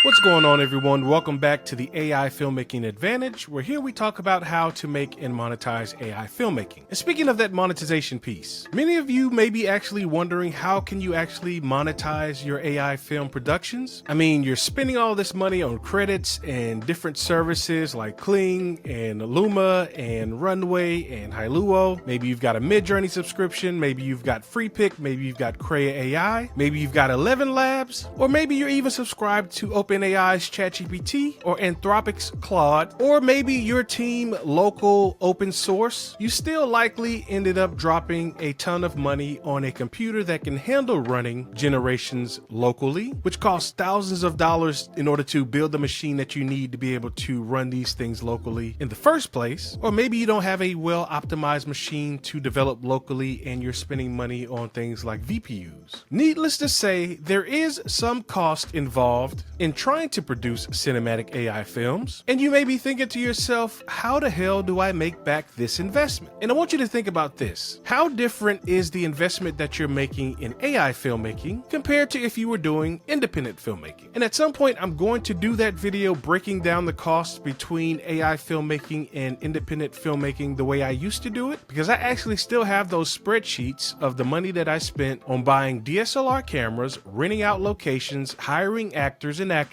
What's going on, everyone? Welcome back to the AI Filmmaking Advantage, where here we talk about how to make and monetize AI filmmaking. And speaking of that monetization piece, many of you may be actually wondering, how can you actually monetize your AI film productions? I mean, you're spending all this money on credits and different services like Kling and Luma and Runway and Hailuo. Maybe you've got a Midjourney subscription, maybe you've got FreePic, maybe you've got Crea AI, maybe you've got 11 Labs, or maybe you're even subscribed to OpenAI's ChatGPT or Anthropic's Claude, or maybe your team local open source. You still likely ended up dropping a ton of money on a computer that can handle running generations locally, which costs thousands of dollars in order to build the machine that you need to be able to run these things locally in the first place. Or maybe you don't have a well optimized machine to develop locally and you're spending money on things like VPUs. Needless to say, there is some cost involved in trying to produce cinematic AI films, and you may be thinking to yourself, how the hell do I make back this investment? And I want you to think about this. How different is the investment that you're making in AI filmmaking compared to if you were doing independent filmmaking? And at some point, I'm going to do that video breaking down the costs between AI filmmaking and independent filmmaking the way I used to do it, because I actually still have those spreadsheets of the money that I spent on buying DSLR cameras, renting out locations, hiring actors and actresses,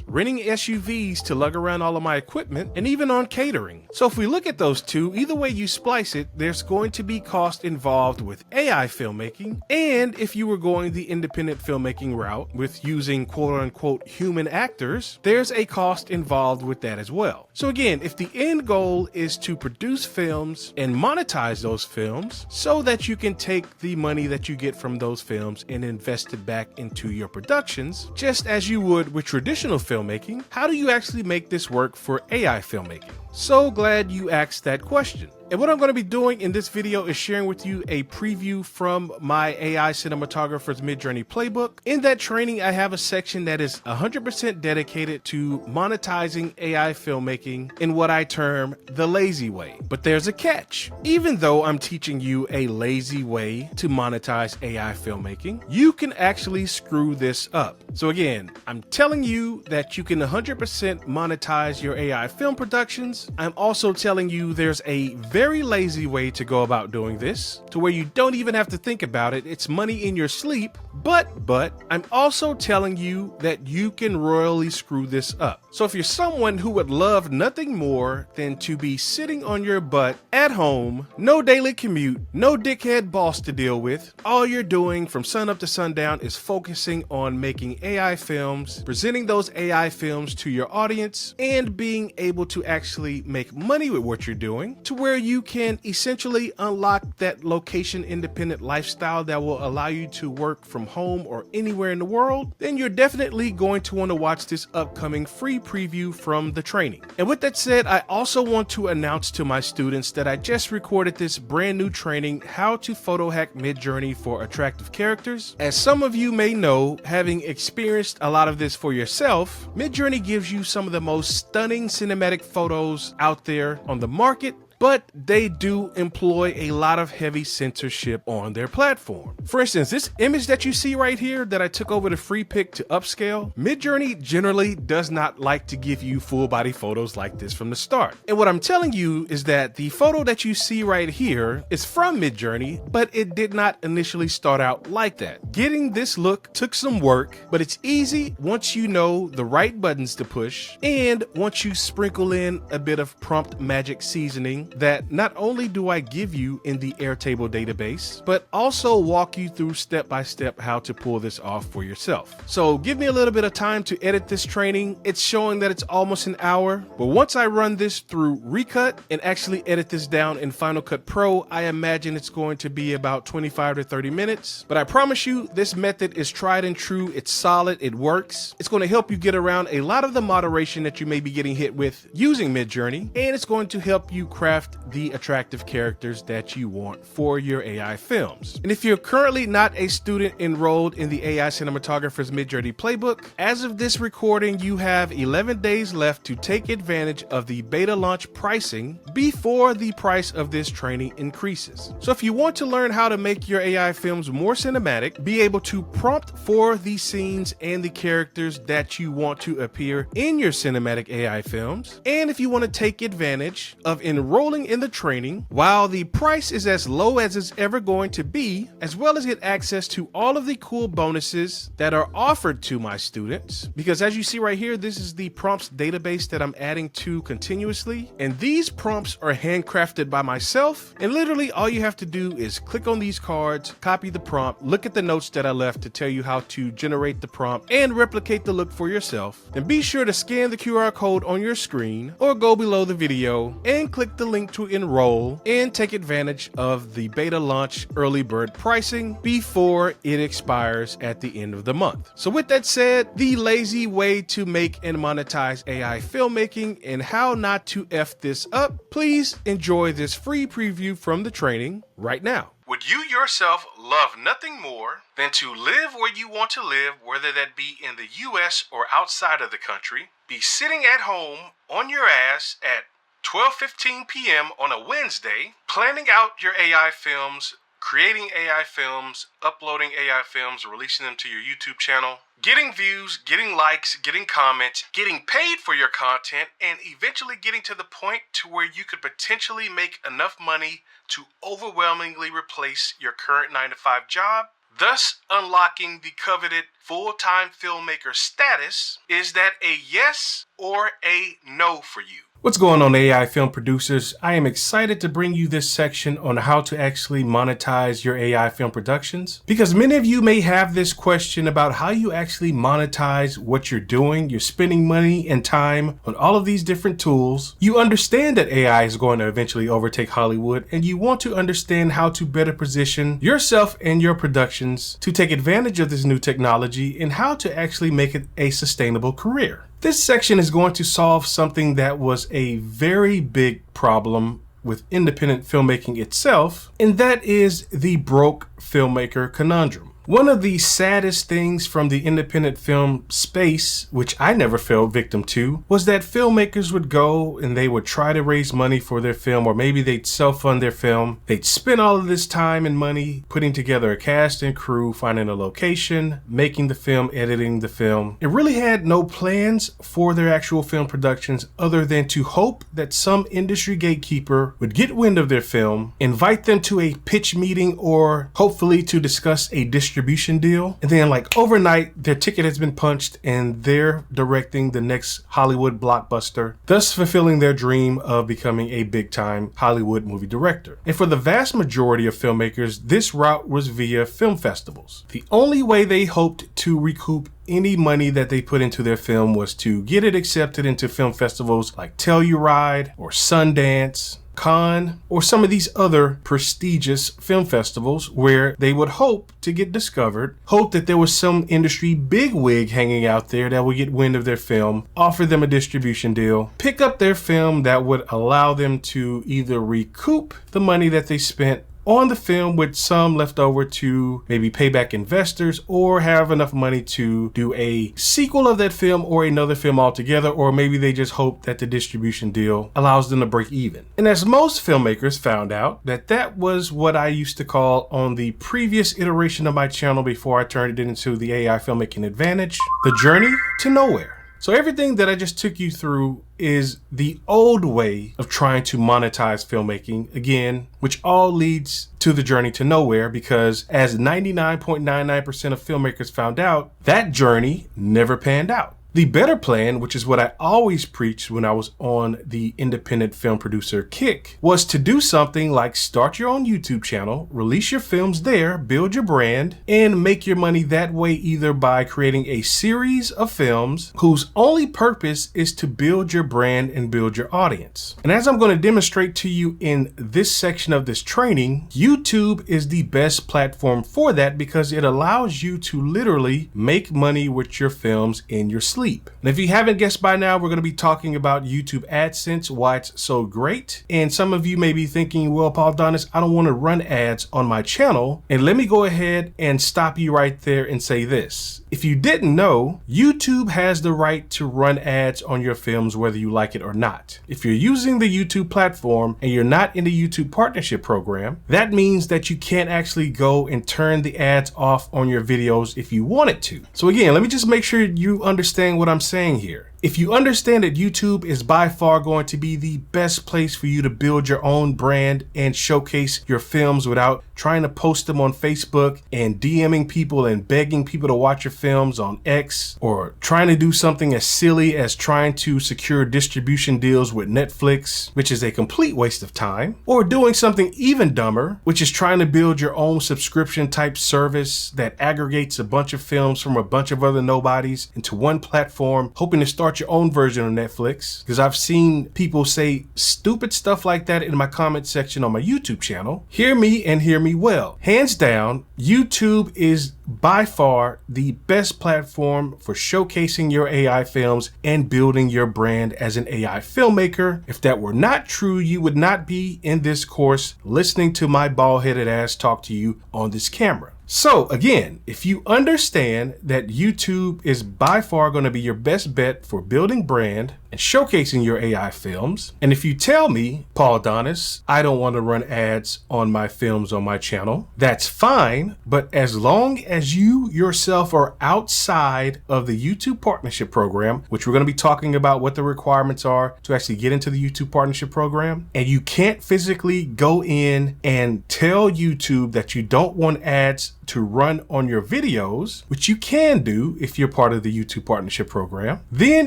renting SUVs to lug around all of my equipment, and even on catering. So if we look at those two, either way you splice it, there's going to be cost involved with AI filmmaking, and if you were going the independent filmmaking route with using quote-unquote human actors, there's a cost involved with that as well. So again, if the end goal is to produce films and monetize those films so that you can take the money that you get from those films and invest it back into your productions, just as you would with traditional filmmaking, how do you actually make this work for AI filmmaking? So glad you asked that question. And what I'm going to be doing in this video is sharing with you a preview from my AI Cinematographer's Midjourney Playbook. In that training, I have a section that is 100% dedicated to monetizing AI filmmaking in what I term the lazy way. But there's a catch. Even though I'm teaching you a lazy way to monetize AI filmmaking, you can actually screw this up. So again, I'm telling you that you can 100% monetize your AI film productions. I'm also telling you there's a very lazy way to go about doing this, to where you don't even have to think about it. It's money in your sleep. But I'm also telling you that you can royally screw this up. So if you're someone who would love nothing more than to be sitting on your butt at home, no daily commute, no dickhead boss to deal with, all you're doing from sun up to sundown is focusing on making AI films, presenting those AI films to your audience, and being able to actually make money with what you're doing, to where you can essentially unlock that location independent lifestyle that will allow you to work from home or anywhere in the world, then you're definitely going to want to watch this upcoming free preview from the training. And with that said, I also want to announce to my students that I just recorded this brand new training, How to Photo Hack Midjourney for Attractive Characters. As some of you may know, having experienced a lot of this for yourself, Midjourney gives you some of the most stunning cinematic photos out there on the market, but they do employ a lot of heavy censorship on their platform. For instance, this image that you see right here that I took over to FreePic to upscale, Midjourney generally does not like to give you full body photos like this from the start. And what I'm telling you is that the photo that you see right here is from Midjourney, but it did not initially start out like that. Getting this look took some work, but it's easy once you know the right buttons to push, and once you sprinkle in a bit of prompt magic seasoning that not only do I give you in the Airtable database, but also walk you through step by step how to pull this off for yourself. So give me a little bit of time to edit this training. It's showing that it's almost an hour, but once I run this through Recut and actually edit this down in Final Cut Pro, I imagine it's going to be about 25 to 30 minutes. But I promise you, this method is tried and true. It's solid. It works. It's going to help you get around a lot of the moderation that you may be getting hit with using Midjourney, and it's going to help you craft craft the attractive characters that you want for your AI films. And if you're currently not a student enrolled in the AI Cinematographer's Midjourney Playbook, as of this recording, you have 11 days left to take advantage of the beta launch pricing before the price of this training increases. So if you want to learn how to make your AI films more cinematic, be able to prompt for the scenes and the characters that you want to appear in your cinematic AI films, and if you want to take advantage of enrolling in the training while the price is as low as it's ever going to be, as well as get access to all of the cool bonuses that are offered to my students, because as you see right here, this is the prompts database that I'm adding to continuously, and these prompts are handcrafted by myself, and literally all you have to do is click on these cards, copy the prompt, look at the notes that I left to tell you how to generate the prompt and replicate the look for yourself. Then be sure to scan the QR code on your screen or go below the video and click the link to enroll and take advantage of the beta launch early bird pricing before it expires at the end of the month. So with that said, the lazy way to make and monetize AI filmmaking and how not to F this up, please enjoy this free preview from the training right now. Would you yourself love nothing more than to live where you want to live, whether that be in the US or outside of the country, be sitting at home on your ass at 12:15 p.m. on a Wednesday, planning out your AI films, creating AI films, uploading AI films, releasing them to your YouTube channel, getting views, getting likes, getting comments, getting paid for your content, and eventually getting to the point to where you could potentially make enough money to overwhelmingly replace your current 9-to-5 job, thus unlocking the coveted full-time filmmaker status? Is that a yes or a no for you? What's going on, AI film producers? I am excited to bring you this section on how to actually monetize your AI film productions, because many of you may have this question about how you actually monetize what you're doing. You're spending money and time on all of these different tools. You understand that AI is going to eventually overtake Hollywood, and you want to understand how to better position yourself and your productions to take advantage of this new technology and how to actually make it a sustainable career. This section is going to solve something that was a very big problem with independent filmmaking itself, and that is the broke filmmaker conundrum. One of the saddest things from the independent film space, which I never fell victim to, was that filmmakers would go and they would try to raise money for their film, or maybe they'd self-fund their film. They'd spend all of this time and money putting together a cast and crew, finding a location, making the film, editing the film. It really had no plans for their actual film productions other than to hope that some industry gatekeeper would get wind of their film, invite them to a pitch meeting, or hopefully to discuss a distribution deal, and then like overnight their ticket has been punched and they're directing the next Hollywood blockbuster, thus fulfilling their dream of becoming a big-time Hollywood movie director. And for the vast majority of filmmakers, this route was via film festivals. The only way they hoped to recoup any money that they put into their film was to get it accepted into film festivals like Telluride or Sundance, Cannes, or some of these other prestigious film festivals where they would hope to get discovered, hope that there was some industry bigwig hanging out there that would get wind of their film, offer them a distribution deal, pick up their film that would allow them to either recoup the money that they spent on the film with some left over to maybe pay back investors, or have enough money to do a sequel of that film or another film altogether, or maybe they just hope that the distribution deal allows them to break even. And as most filmmakers found out, that was what I used to call on the previous iteration of my channel before I turned it into the AI Filmmaking Advantage, the journey to nowhere. So everything that I just took you through is the old way of trying to monetize filmmaking, again, which all leads to the journey to nowhere, because as 99.99% of filmmakers found out, that journey never panned out. The better plan, which is what I always preached when I was on the independent film producer kick, was to do something like start your own YouTube channel, release your films there, build your brand, and make your money that way, either by creating a series of films whose only purpose is to build your brand and build your audience. And as I'm going to demonstrate to you in this section of this training, YouTube is the best platform for that, because it allows you to literally make money with your films in your sleep. sleep. And if you haven't guessed by now, we're going to be talking about YouTube AdSense, why it's so great. And some of you may be thinking, well, Paul Donis, I don't want to run ads on my channel. And let me go ahead and stop you right there and say this. If you didn't know, YouTube has the right to run ads on your films whether you like it or not. If you're using the YouTube platform and you're not in the YouTube partnership program, that means that you can't actually go and turn the ads off on your videos if you wanted to. So again, let me just make sure you understand what I'm saying here. If you understand that YouTube is by far going to be the best place for you to build your own brand and showcase your films without trying to post them on Facebook and DMing people and begging people to watch your films on X, or trying to do something as silly as trying to secure distribution deals with Netflix, which is a complete waste of time, or doing something even dumber, which is trying to build your own subscription type service that aggregates a bunch of films from a bunch of other nobodies into one platform, hoping to start your own version of Netflix. Because I've seen people say stupid stuff like that in my comment section on my YouTube channel. Hear me and hear me well. Hands down, YouTube is by far the best platform for showcasing your AI films and building your brand as an AI filmmaker. If that were not true, you would not be in this course listening to my bald-headed ass talk to you on this camera. So again, if you understand that YouTube is by far going to be your best bet for building brand and showcasing your AI films, and if you tell me, Paul Donis, I don't want to run ads on my films on my channel, that's fine. But as long as you yourself are outside of the YouTube partnership program, which we're going to be talking about what the requirements are to actually get into the YouTube partnership program, and you can't physically go in and tell YouTube that you don't want ads to run on your videos, which you can do if you're part of the YouTube partnership program, then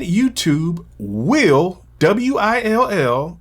YouTube will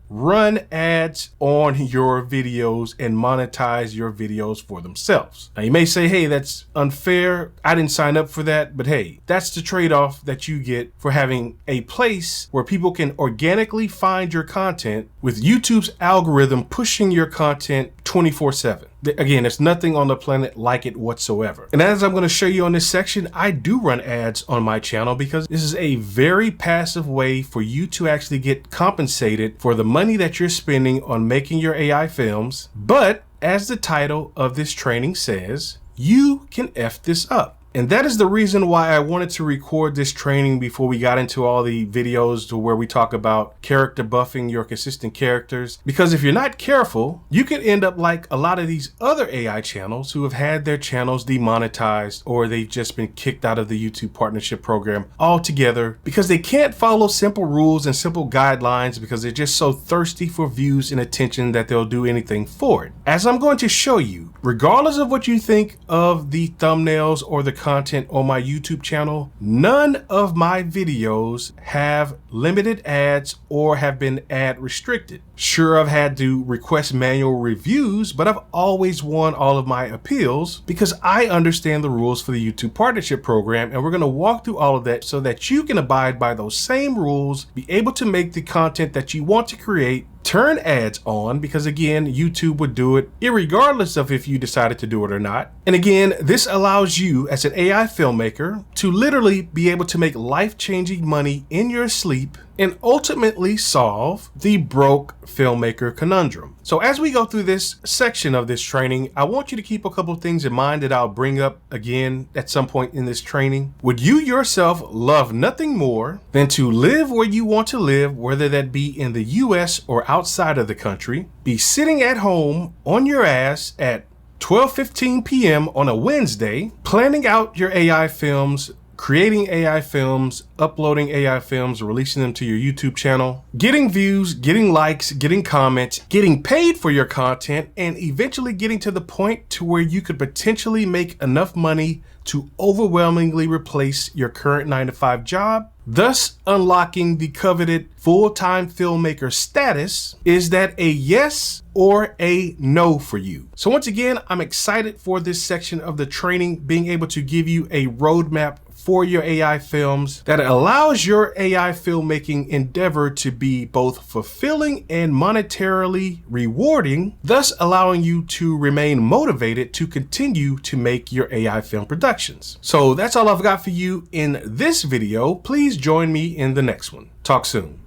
run ads on your videos and monetize your videos for themselves. Now you may say, hey, that's unfair. I didn't sign up for that. But hey, that's the trade-off that you get for having a place where people can organically find your content with YouTube's algorithm pushing your content 24/7. Again, there's nothing on the planet like it whatsoever. And as I'm going to show you on this section, I do run ads on my channel because this is a very passive way for you to actually get compensated for the money that you're spending on making your AI films. But as the title of this training says, you can F this up. And that is the reason why I wanted to record this training before we got into all the videos to where we talk about character buffing your consistent characters. Because if you're not careful, you could end up like a lot of these other AI channels who have had their channels demonetized, or they've just been kicked out of the YouTube partnership program altogether because they can't follow simple rules and simple guidelines because they're just so thirsty for views and attention that they'll do anything for it. As I'm going to show you, regardless of what you think of the thumbnails or the content on my YouTube channel, none of my videos have limited ads or have been ad restricted. Sure, I've had to request manual reviews, but I've always won all of my appeals because I understand the rules for the YouTube partnership program, and we're going to walk through all of that so that you can abide by those same rules, be able to make the content that you want to create, turn ads on, because again, YouTube would do it irregardless of if you decided to do it or not. And again, this allows you as an AI filmmaker to literally be able to make life-changing money in your sleep and ultimately solve the broke filmmaker conundrum. So as we go through this section of this training, I want you to keep a couple of things in mind that I'll bring up again at some point in this training. Would you yourself love nothing more than to live where you want to live, whether that be in the US or outside of the country, be sitting at home on your ass at 12:15 p.m. on a Wednesday, planning out your AI films, creating AI films, uploading AI films, releasing them to your YouTube channel, getting views, getting likes, getting comments, getting paid for your content, and eventually getting to the point to where you could potentially make enough money to overwhelmingly replace your current 9-to-5 job, thus unlocking the coveted full-time filmmaker status? Is that a yes or a no for you? So once again, I'm excited for this section of the training, being able to give you a roadmap for your AI films that allows your AI filmmaking endeavor to be both fulfilling and monetarily rewarding, thus allowing you to remain motivated to continue to make your AI film productions. So that's all I've got for you in this video. Please join me in the next one. Talk soon.